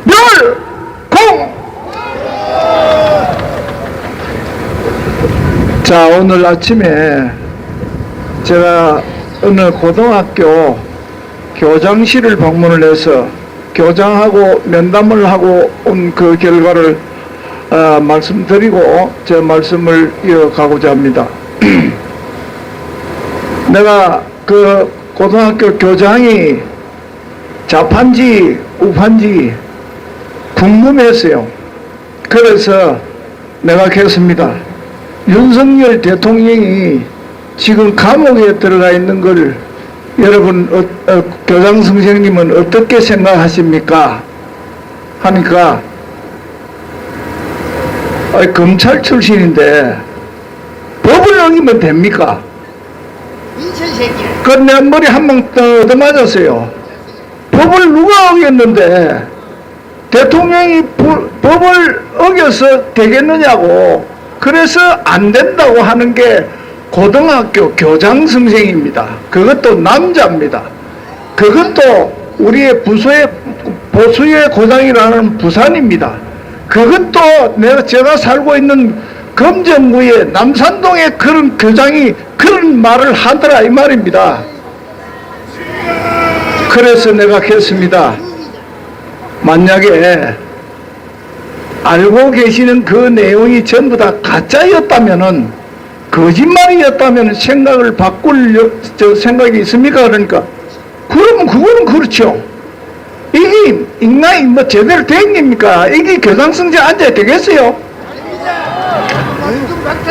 멸공! 자, 오늘 아침에 제가 어느 고등학교 교장실을 방문을 해서 교장하고 면담을 하고 온 그 결과를 말씀드리고 제 말씀을 이어가고자 합니다. 내가 그 고등학교 교장이 좌판지 우판지 궁금했어요. 그래서 내가 그랬습니다. 윤석열 대통령이 지금 감옥에 들어가 있는 걸 여러분 교장 선생님은 어떻게 생각하십니까? 하니까 검찰 출신인데 법을 어기면 됩니까? 그 내 머리 한 방 얻어맞았어요. 법을 누가 어겼는데 대통령이 법을 어겨서 되겠느냐고. 그래서 안 된다고 하는 게 고등학교 교장 선생입니다. 그것도 남자입니다. 그것도 우리의 보수의 고장이라는 부산입니다. 그것도 제가 살고 있는 금정구의 남산동에 그런 교장이 그런 말을 하더라 이 말입니다. 그래서 내가 그랬습니다. 만약에 알고 계시는 그 내용이 전부 다 가짜였다면은 거짓말이었다면 생각을 바꿀 생각이 있습니까? 그러니까 그러면 그거는 그렇죠. 이게 인간이 뭐 제대로 된 겁니까? 이게 교장선생에 앉아야 되겠어요?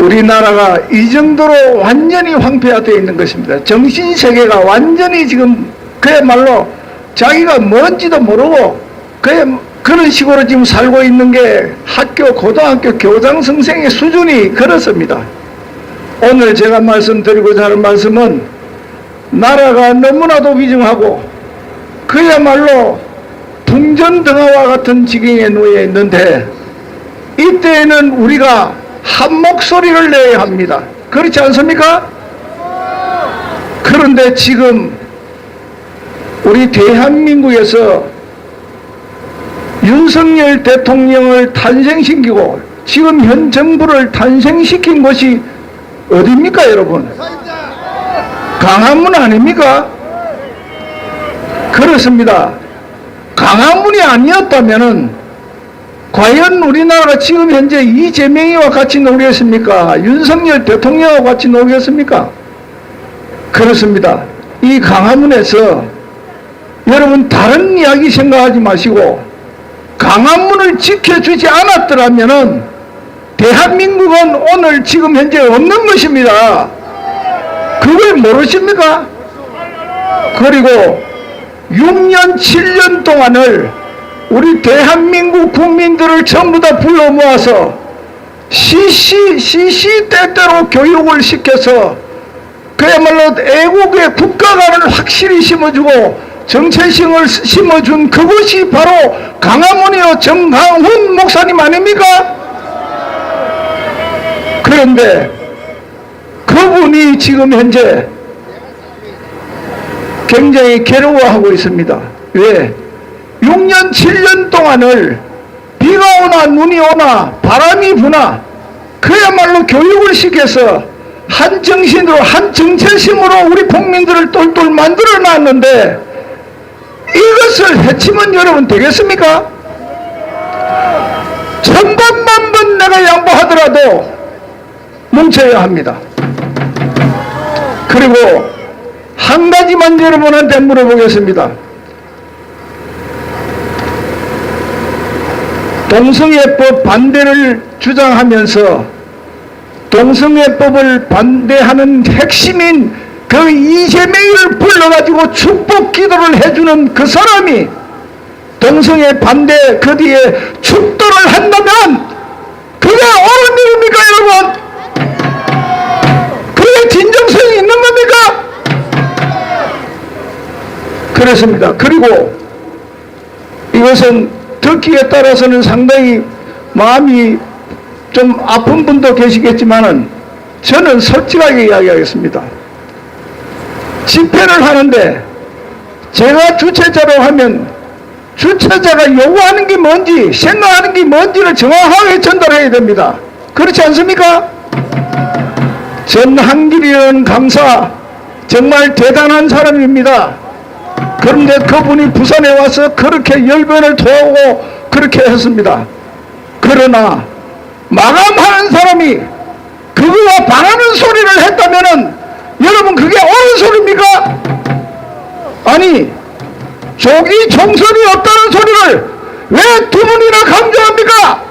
우리나라가 이 정도로 완전히 황폐화되어 있는 것입니다. 정신세계가 완전히 지금 그야말로 자기가 뭔지도 모르고 그런 식으로 지금 살고 있는 게 학교 고등학교 교장 선생의 수준이 그렇습니다. 오늘 제가 말씀드리고자 하는 말씀은 나라가 너무나도 위중하고 그야말로 풍전등화와 같은 지경에 놓여 있는데 이때에는 우리가 한 목소리를 내야 합니다. 그렇지 않습니까? 그런데 지금 우리 대한민국에서 윤석열 대통령을 탄생시키고 지금 현 정부를 탄생시킨 곳이 어디입니까 여러분? 광화문 아닙니까? 그렇습니다. 광화문이 아니었다면은 과연 우리나라가 지금 현재 이재명이와 같이 놀겠습니까? 윤석열 대통령과 같이 놀겠습니까? 그렇습니다. 이 광화문에서 여러분 다른 이야기 생각하지 마시고 광화문을 지켜주지 않았더라면은 대한민국은 오늘 지금 현재 없는 것입니다. 그걸 모르십니까? 그리고 6년 7년 동안을 우리 대한민국 국민들을 전부 다 불러 모아서 시시때때로 교육을 시켜서 그야말로 애국의 국가관을 확실히 심어주고 정체성을 심어준 그것이 바로 광화문이요 정강훈 목사님 아닙니까? 그런데 그분이 지금 현재 굉장히 괴로워하고 있습니다. 왜? 6년 7년 동안을 비가 오나 눈이 오나 바람이 부나 그야말로 교육을 시켜서 한 정신으로 한 정체심으로 우리 국민들을 똘똘 만들어 놨는데 이것을 해치면 여러분 되겠습니까? 천번만번 내가 양보하더라도 뭉쳐야 합니다. 그리고 한 가지만 여러분한테 물어보겠습니다. 동성애법 반대를 주장하면서 동성애법을 반대하는 핵심인 그 이재명을 불러가지고 축복 기도를 해주는 그 사람이 동성애 반대 그 뒤에 축도를 한다면 그게 옳은 일입니까 여러분? 그게 진정성이 있는 겁니까? 그렇습니다. 그리고 이것은 듣기에 따라서는 상당히 마음이 좀 아픈 분도 계시겠지만은 저는 솔직하게 이야기하겠습니다. 집회를 하는데 제가 주최자로 하면 주최자가 요구하는 게 뭔지, 생각하는 게 뭔지를 정확하게 전달해야 됩니다. 그렇지 않습니까? 전한길이라는 강사 정말 대단한 사람입니다. 그런데 그분이 부산에 와서 그렇게 열변을 토하고 그렇게 했습니다. 그러나 마감하는 사람이 그거와 반하는 소리를 했다면은 여러분 그게 옳은 소리입니까? 아니 조기 총선이 없다는 소리를 왜 두 분이나 강조합니까?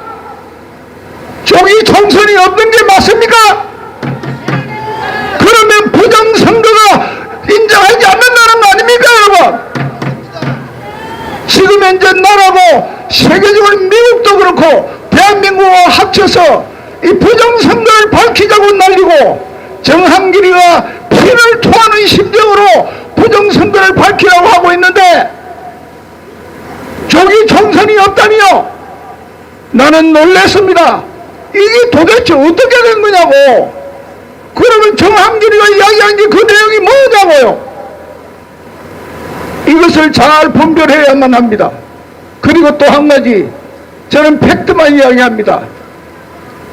조기 총선이 없는 게 맞습니까? 그러면 부정선거가 인정하지 않는다는 거 아닙니까 여러분? 지금 현재 나라고 세계적으로 미국도 그렇고 대한민국과 합쳐서 이 부정선거를 밝히자고 날리고 정한길이가 피를 토하는 심정으로 부정선거를 밝히라고 하고 있는데 조기 총선이 없다니요? 나는 놀랐습니다. 이게 도대체 어떻게 된 거냐고. 그러면 정한길이가 이야기한 게 그 내용이 뭐냐고요. 이것을 잘 분별해야만 합니다. 그리고 또 한 가지 저는 팩트만 이야기합니다.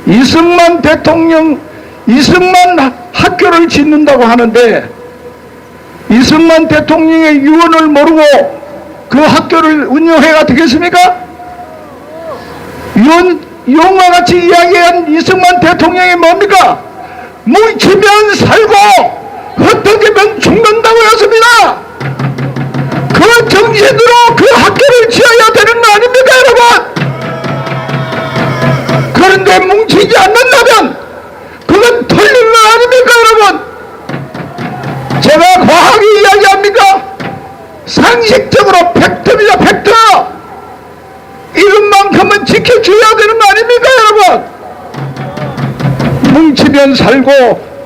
이승만 대통령 이승만 학교를 짓는다고 하는데 이승만 대통령의 유언을 모르고 그 학교를 운영해가 되겠습니까? 유언과 같이 이야기한 이승만 대통령이 뭡니까? 뭉치면 살고 흩어지면 죽는다고 했습니다. 그 정신으로 그 학교를 지어야 되는 거 아닙니까 여러분? 그런데 뭉치지 않는다면 그건 틀린 거 아닙니까 여러분? 제가 과학이 이야기합니까? 상식적으로 팩트입니다. 팩트. 이것만큼은 지켜줘야 되는 거 아닙니까 여러분? 뭉치면 살고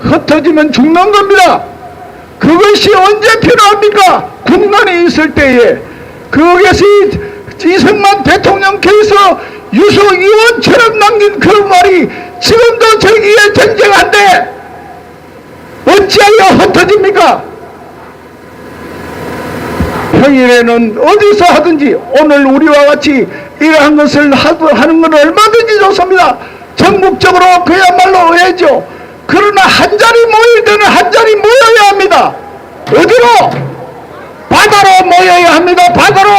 흩어지면 죽는 겁니다. 그것이 언제 필요합니까? 국난이 있을 때에. 그것이 이승만 대통령께서 유서의원처럼 남긴 그 말이 지금도 저기에 전쟁한데 어찌하여 흩어집니까? 평일에는 어디서 하든지 오늘 우리와 같이 이러한 것을 하는 건 얼마든지 좋습니다. 전국적으로 그야말로 해야죠. 그러나 한 자리 모일 때는 한 자리 모여야 합니다. 어디로? 바다로 모여야 합니다. 바다로.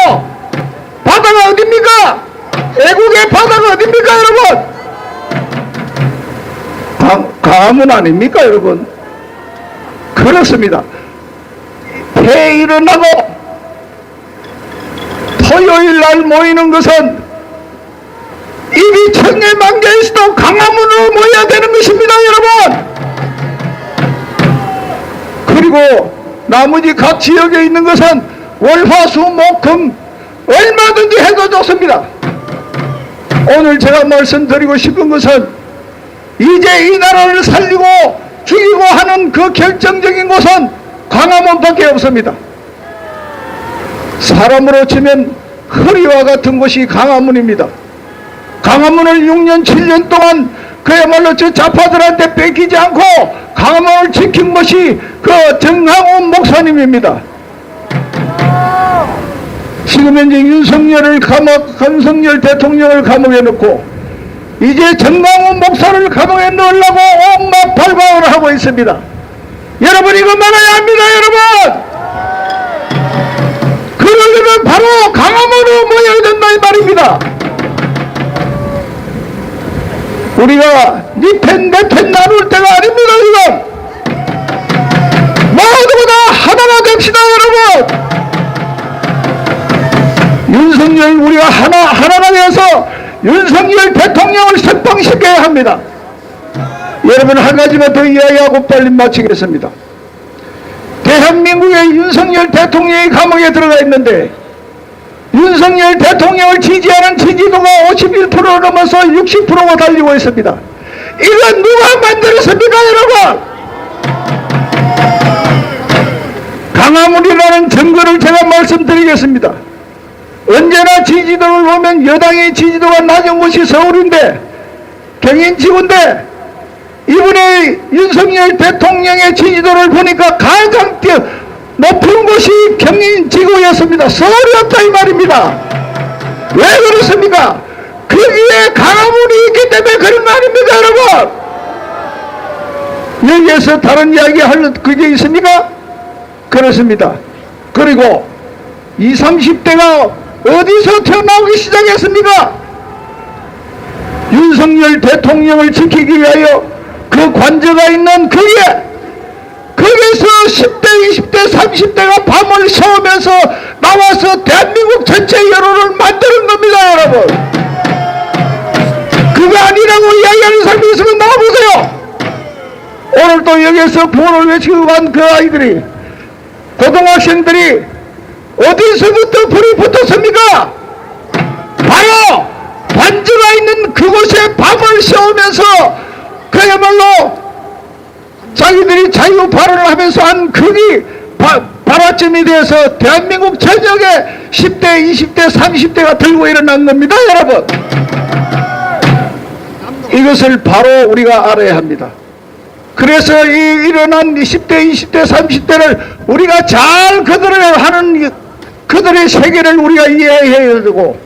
바다가 어딥니까? 애국의 바다가 어딥니까 여러분? 강화문 아닙니까 여러분? 그렇습니다. 회의를 하고 토요일 날 모이는 것은 입이 천에 만개 있어도 강화문으로 모여야 되는 것입니다 여러분. 그리고 나머지 각 지역에 있는 것은 월화수목금 얼마든지 해도 좋습니다. 오늘 제가 말씀드리고 싶은 것은 이제 이 나라를 살리고 죽이고 하는 그 결정적인 곳은 강화문밖에 없습니다. 사람으로 치면 허리와 같은 곳이 강화문입니다. 강화문을 6년 7년 동안 그야말로 저 좌파들한테 뺏기지 않고 강화문을 지킨 것이 그 정강훈 목사님입니다. 지금 현재 윤석열 대통령을 감옥에 넣고 이제 정강훈 목사를 감옥에 넣으려고 온갖 발광을 하고 있습니다. 여러분 이거 막아야 합니다 여러분. 그러려면 바로 강화문으로 모여야 된다 이 말입니다. 우리가 니 편 내 편 나눌 때가 아닙니다 지금. 모두가 다 하나가 됩시다 여러분. 윤석열 우리가 하나가 되어서 윤석열 대통령을 석방시켜야 합니다. 여러분 한 가지만 더 이야기하고 빨리 마치겠습니다. 대한민국의 윤석열 대통령이 감옥에 들어가 있는데 윤석열 대통령을 지지하는 지지도가 51%를 넘어서 60%가 달리고 있습니다. 이건 누가 만들었습니까 여러분? 강화문이라는 증거를 제가 말씀드리겠습니다. 언제나 지지도를 보면 여당의 지지도가 낮은 곳이 서울인데 경인지구인데 이번에 윤석열 대통령의 지지도를 보니까 가장 높은 곳이 경인지구였습니다. 서울이었다 이 말입니다. 왜 그렇습니까? 거기에 강화문이 있기 때문에 그런 거 아닙니까 여러분? 여기에서 다른 이야기 할 그게 있습니까? 그렇습니다. 그리고 20, 30대가 어디서 튀어나오기 시작했습니까? 윤석열 대통령을 지키기 위하여 그 관저가 있는 거기에서 10대, 20대, 30대가 밤을 새우면서 나와서 대한민국 전체 여론을 만드는 겁니다 여러분. 그거 아니라고 이야기하는 사람이 있으면 나와보세요. 오늘 또 여기서 구호를 외치고 간 그 아이들이, 고등학생들이 어디서부터 불이 붙었습니까? 바로 관저가 있는 그곳에 밤을 새우면서 그야말로 자기들이 자유 발언을 하면서 한 그게 발화점이 되어서 대한민국 전역에 10대, 20대, 30대가 들고 일어난 겁니다 여러분. 이것을 바로 우리가 알아야 합니다. 그래서 이 일어난 10대, 20대, 30대를 우리가 잘 그들의 세계를 우리가 이해해야 되고,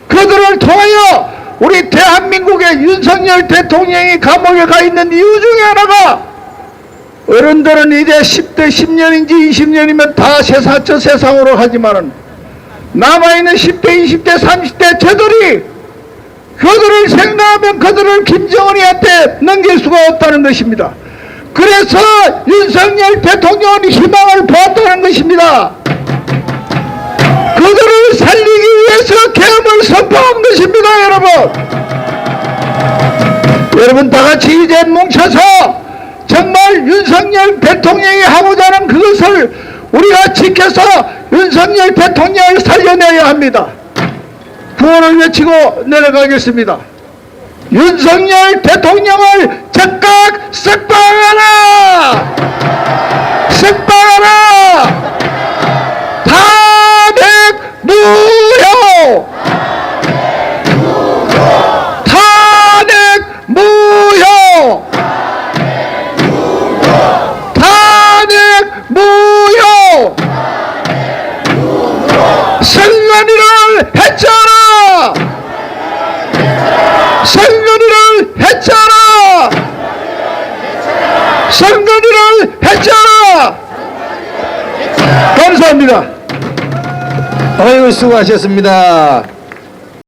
그들을 통하여 우리 대한민국의 윤석열 대통령이 감옥에 가 있는 이유 중에 하나가, 어른들은 이제 10대 10년인지 20년이면 다 저 세상으로 하지만은 남아있는 10대, 20대, 30대 그들을 생각하면 그들을 김정은이한테 넘길 수가 없다는 것입니다. 그래서 윤석열 대통령은 희망을 보았다는 것입니다. 그들을 살리기 위해서 계엄을 선포한 것입니다 여러분. 여러분 다같이 이제 뭉쳐서 정말 윤석열 대통령이 하고자 하는 그것을 우리가 지켜서 윤석열 대통령을 살려내야 합니다. 구호를 외치고 내려가겠습니다. 윤석열 대통령을 즉각 석방하라! 석방하라! 탄핵 무효! 탄핵 무효! 탄핵 무효! 선관위를 해체하라! 선관위를 해체하라! 선관위를 해체하라! 감사합니다. 아유, 수고하셨습니다.